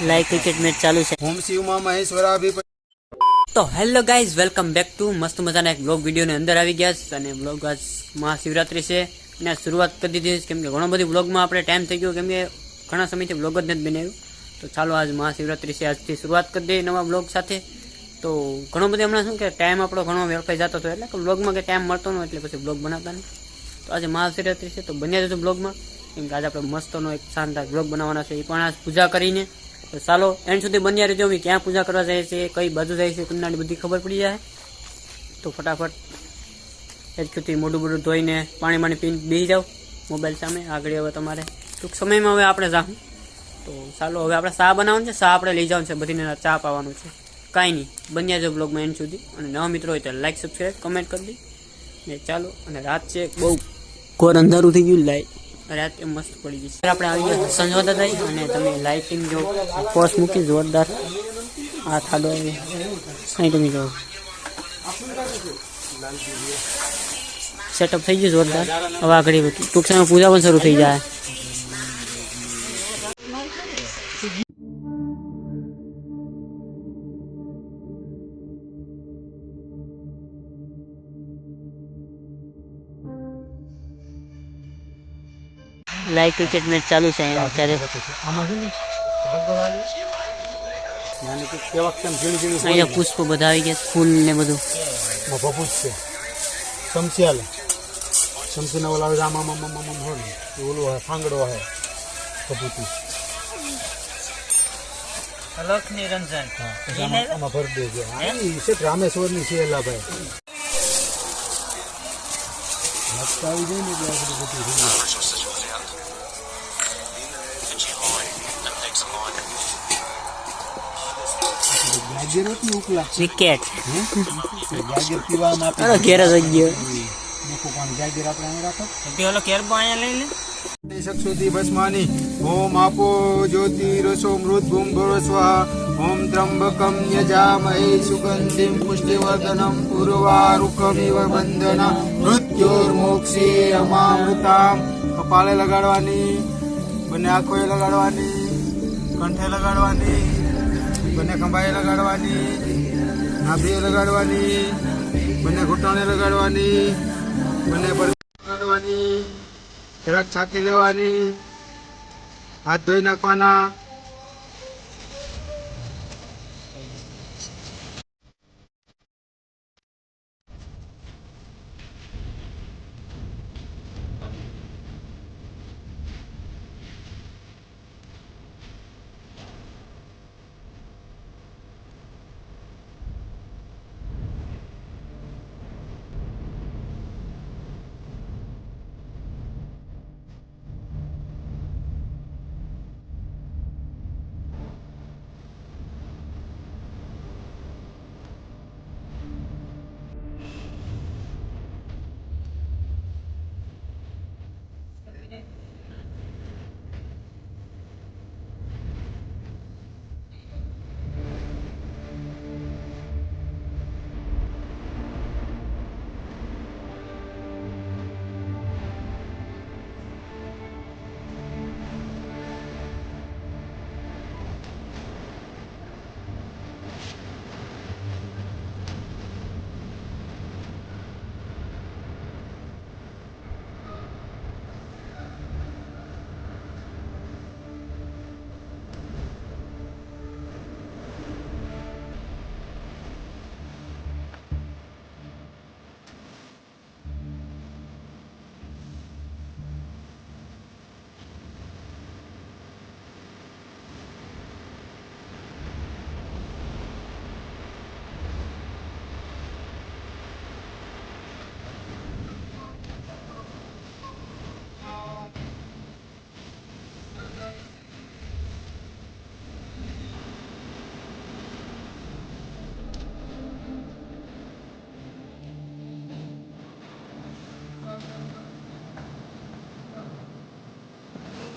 Live cricket match चालू है। ओम शिव मां महेश्वरा भी तो hello guys, welcome back to मस्त मजाना एक ब्लॉग वीडियो ने अंदर આવી ગયા છે અને બ્લોગ આજ મહાશિવરાત્રી છે અને શરૂઆત કરી દીધી છે કેમ કે ઘણો બધી બ્લોગમાં આપણે ટાઈમ થઈ ગયો કેમ કે ઘણા સમયથી બ્લોગ જ નથી બનાવ્યું। તો ચાલો આજ મહાશિવરાત્રી છે, આજથી શરૂઆત કરી દઈએ નવા બ્લોગ સાથે। તો ઘણો બધો હમણાં શું કે ટાઈમ આપણો ઘણો વેરફાઈ જતો હતો એટલે કે બ્લોગમાં કે ટાઈમ મળતો ન એટલે પછી બ્લોગ બનાવતા નહીં। તો આજે મહાશિવરાત્રી છે તો બન્યા જજો બ્લોગમાં કેમ કે આજે આપણે મસ્તનો એક શાનદાર બ્લોગ બનાવવાનો છે, એ પણ આજ પૂજા કરીને। તો ચાલો એન્ડ સુધી બન્યા રહેજો, અમે ક્યાં પૂજા કરવા જાય છે, કઈ બાજુ જાય છે, કુંડાની બધી ખબર પડી જાય। તો ફટાફટ એજથી મોઢું બોઢું ધોઈને પાણી પીને બેસી જાઓ મોબાઈલ સામે। આગળ હવે તમારે ટૂંક સમયમાં હવે આપણે જાઉં। તો ચાલો હવે આપણે ચા બનાવવાનું છે, ચા આપણે લઈ જવાનું છે, બધીને ચા પાવાનું છે। કાંઈ નહીં, બન્યા જો બ્લોગમાં એન્ડ સુધી। અને નવા મિત્રો હોય તો લાઈક સબસ્ક્રાઈબ કમેન્ટ કરી દઈ ને ચાલો। અને રાત છે બહુ ઘોર અંધારું થઈ ગયું, લાઈટ રાત એમ મસ્ત પડી ગઈ છે। આપણે આવી ગયા સંજોતા દાદા અને તમે લાઇટિંગ જો પોસ્ટ મૂકી જોરદાર આ થાળો અહીં તમે જો સેટઅપ થઈ ગયું જોરદાર। હવે આગળ ટૂંક સમયમાં પૂજા પણ શરૂ થઈ જાય। લાઈવ ક્રિકેટ મેચ ચાલુ છે અત્યારે। અહીંયા પુષ્પ બધા આવી ગયા, ફૂલ ને બધું ભપૂત છે સમસ્યા સમસીના ઓલા રામા હોય ઓલું હોય ફાંગડો હોય કપૂતી અલખ નિરંજન આમાં ભરી દેજો છે રામેશ્વરની છે એલા ભાઈ આવી જાય ને એટલે ક્રિકેટ भस्मानि ओम आपो ज्योतिरसो मृद्भुम भुवस्वाहा ओम त्र्यंबकं यजामहे सुगंधिं पुष्टिवर्धनं उर्वारुकमिव बंधना मृत्युर्मोक्षे अमामृताम। कपाळे लगाडवानी, बने आंखोए लगाडवानी, कंठे लगाडवानी, बने खंभाए लगाडवानी, नाभीए लगाडवानी, बने घूंटणे लगाडवानी, बने पर लगाडवानी, જરાક છાતી લેવાની, હાથ ધોઈ નાખવાના।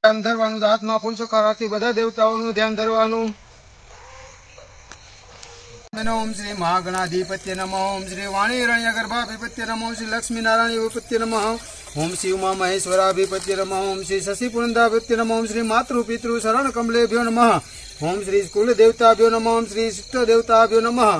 ધ્યાન ધરવાનું, હાથમાં ફૂલ સકારાથી બધા દેવતાઓનું ધ્યાન ધરવાનું। ओम श्री महागणाधिपत्य नमः ओम श्री वाणीरण्यगर्भाधिपत्य नमः ओम श्री लक्ष्मीनारायणाधिपत्य नमः ओम श्री उमा महेश्वराधिपत्य नमः ओम श्री शशि पुनंदाधिपत्य नमः ओम श्री मातृ पितृ शरण कमलेभ्यो नमः ओम श्री कुल देवताभ्यो नमः ओम श्री शिष्ट देवताभ्यो नमः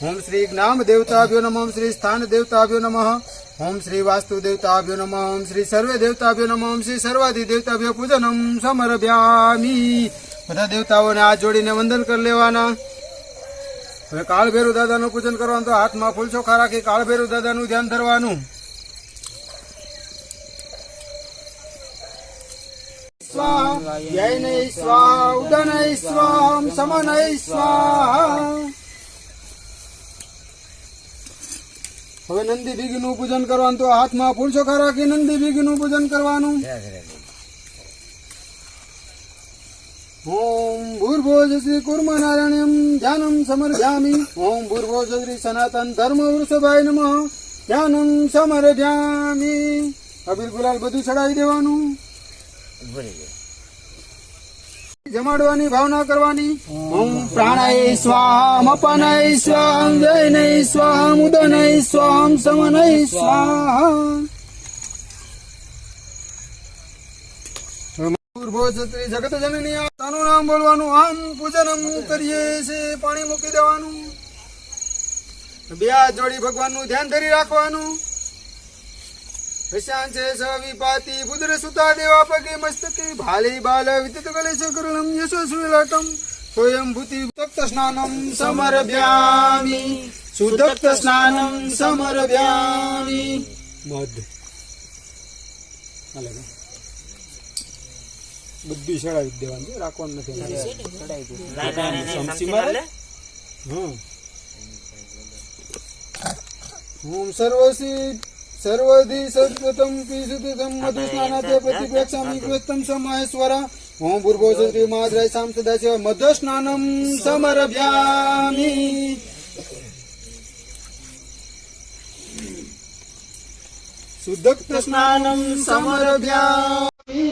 ओम श्री ज्ञान देवताभ्यो नमः ओम श्री स्थान देवताभ्यो नमः ओम श्री वास्तु देवताभ्यो नमः ओम श्री सर्वे देवताभ्यो नमः ओम श्री सर्वादि देवताभ्यो पूजनम समर्प्यामी। બધા દેવતાઓને હાથ જોડીને વંદન કરી લેવાના। હવે કાળભૈરવ દાદાનું પૂજન કરવાનું, તો હાથમાં ફૂલ ચોખા રાખી કાળભૈરવ દાદાનું ધ્યાન ધરવાનું। સ્વાહા યૈને સ્વાહા ઉદને સ્વાહા સમને સ્વાહા। હવે નંદી બીગનું પૂજન કરવાનું, તો હાથમાં ફૂલ ચોખા રાખી નંદી બીગનું પૂજન કરવાનું। ओम भूर्भुव श्री कूर्मनारायणं ध्यानं समर्पयामि। ओम भूर्भुव श्री सनातन धर्म वृषभाय नमः ध्यानं समर्पयामि। अबीर गुलाल બધું ચડાવી દેવાનું। જમાડવાની ભાવના કરવાની। ઓમ પ્રાણાય સ્વાહા અપાનાય સ્વાહા વ્યયનાય સ્વાહા ઉદનાય સ્વાહા સમનાય સ્વાહા। જગત જનની તાનું નામ બોલવાનું। આમ પૂજનમ કરીએ છે, પાણી મૂકી દેવાનું। બે હાથ જોડી ભગવાનનું ધ્યાન ધરી રાખવાનું। વિશાંત છે સવિપાતિ બુદ્ર સુતા દેવા પગે મસ્તકે ભાલે બાલ વિદિત કલેશ કરુણમ યશસ્વીલટમ સ્વયં ભૂતિ તક્ત સ્નાનમ સમર્પ્યામિ। સુદક્ત સ્નાનમ સમર્પ્યામિ। મધ હાલે બધી ચડાવી દેવાની, રાખવાનું નથી। ઓમ સર્વધિ સર્વતમ પીસુતમ મધુ સ્નાનાતે પ્રતિપ્રેક્ષામિ કૃતમ સમાહેશ્વરા। ઓમ ભૂર્ભુવ શ્રી મહાદ્રાય સામ સદાશિવ મધ સ્નાનમ સમર્પ્યામિ। સુદક્ત સ્નાનમ સમર્પ્યામિ।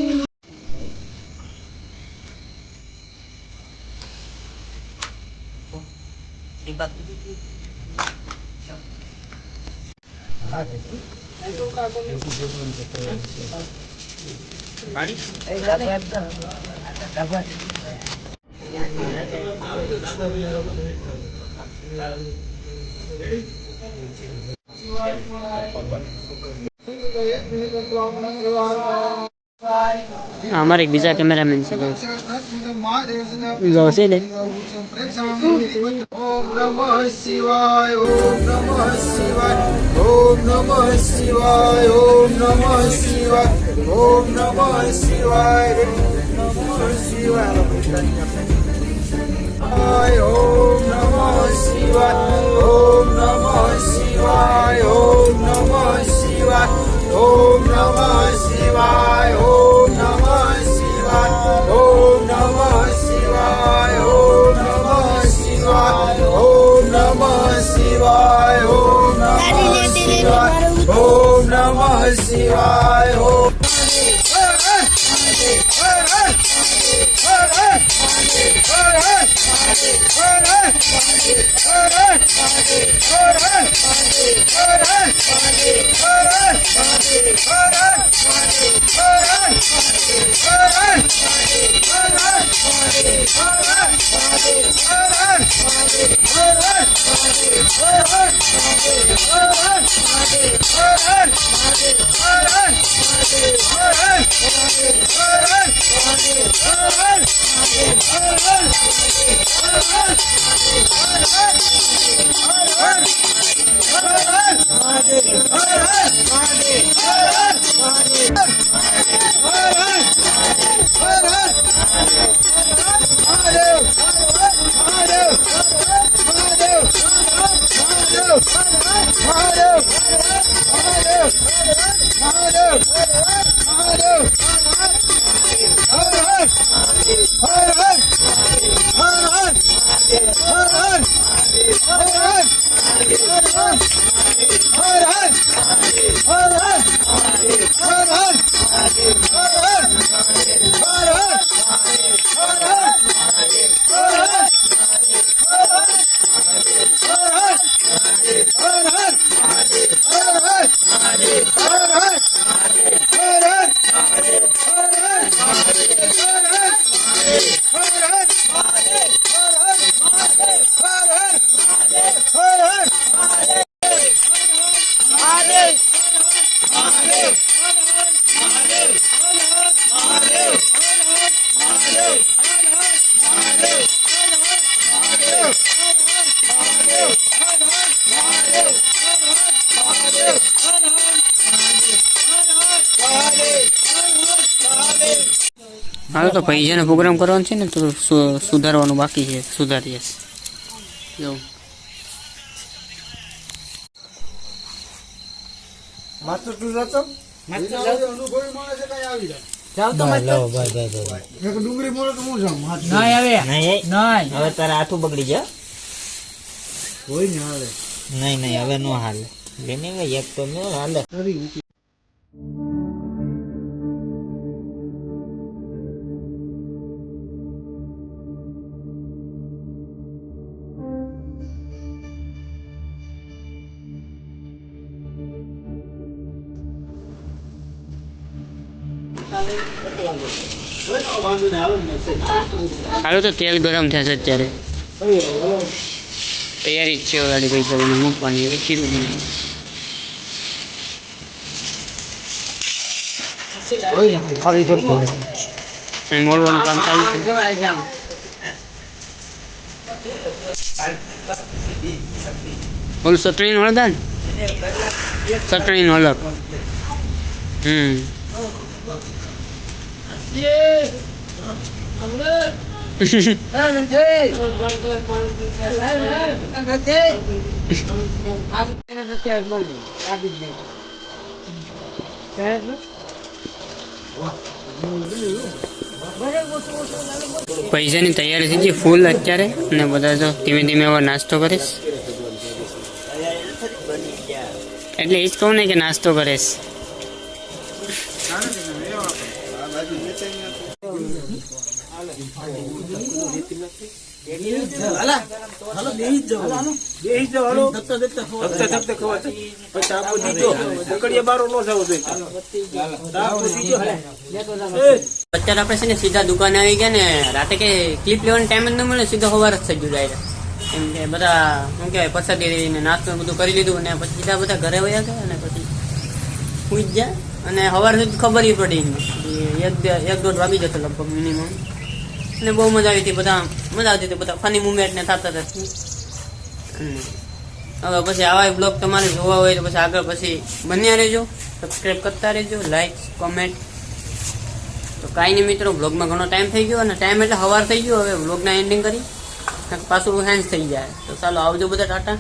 हमारे एक बीजा कैमरामैन से लो से दे। ओम नमः शिवाय ओम नमः शिवाय ओम नमः शिवाय ओम नमः शिवाय ओम नमः शिवाय नमः शिवाय ओम नमः शिवाय ओम नमः शिवाय ओम नमः शिवाय ओम नमः शिवाय ओम नमः शिवाय ओम नमः शिवाय ओम नमः शिवाय ओम नमः शिवाय ओम नमः शिवाय ओम नमः शिवाय ओम હાલો તો પૈસાનો પ્રોગ્રામ કરવાનો છે ને તો સુધારવાનું બાકી છે, સુધારીએ જો માત્ર તું જતો અનુભવી માણસ છે, કઈ આવી જાય એક ડુંગળી મોડે તો હું જાઉં હવે તારા હાથું બગડી જા. હોય ને હાલે નહીં હવે નો હાલે. લેને એક તો નો હાલે. હાલો તો તેલ ગરમ થશે અત્યારે તૈયારી જ છે ઓલરેડી કઈ કરીને મૂકવાની હવે ખીરું નહીં મોડવાનું કામ ચાલુ છે. ઓલું સતરીનું હળદા ને સતરીનું અલગ પૈસાની તૈયારી થઈ ગઈ ફૂલ અત્યારે અને બધા તો ધીમે ધીમે હવે નાસ્તો કરીશ એટલે એ જ કહું ને કે નાસ્તો કરીશ. અત્યારે આપણે છે ને સીધા દુકાને આવી ગયા ને રાતે કે ક્લિપ લેવાનો ટાઈમ જ ન મળે, સીધો સવાર જ થઈ ગયું જાય કેમ કે બધા શું કહેવાય પ્રસાદી ને નાસ્તો બધું કરી લીધું અને પછી સીધા બધા ઘરે વયા ગયા અને પછી સુઈ જ ગયા અને સવાર સુધી ખબર પડી એક દોઢ વાગી જતો લગભગ મિનિમમ અને બહુ મજા આવી હતી, બધા મજા આવતી હતી, બધા ફની મુમેન્ટ ને થતા હતા. હવે પછી આવા બ્લોગ તમારે જોવા હોય તો પછી આગળ પછી બન્યા રહેજો, સબસ્ક્રાઈબ કરતા રહેજો, લાઈક કોમેન્ટ. તો કાંઈ નહીં મિત્રો, બ્લોગમાં ઘણો ટાઈમ થઈ ગયો અને ટાઈમ એટલે સવાર થઈ ગયો, હવે બ્લોગના એન્ડિંગ કરી પાછું હેન્ડ થઈ જાય. તો ચાલો આવજો બધા, ટાટા.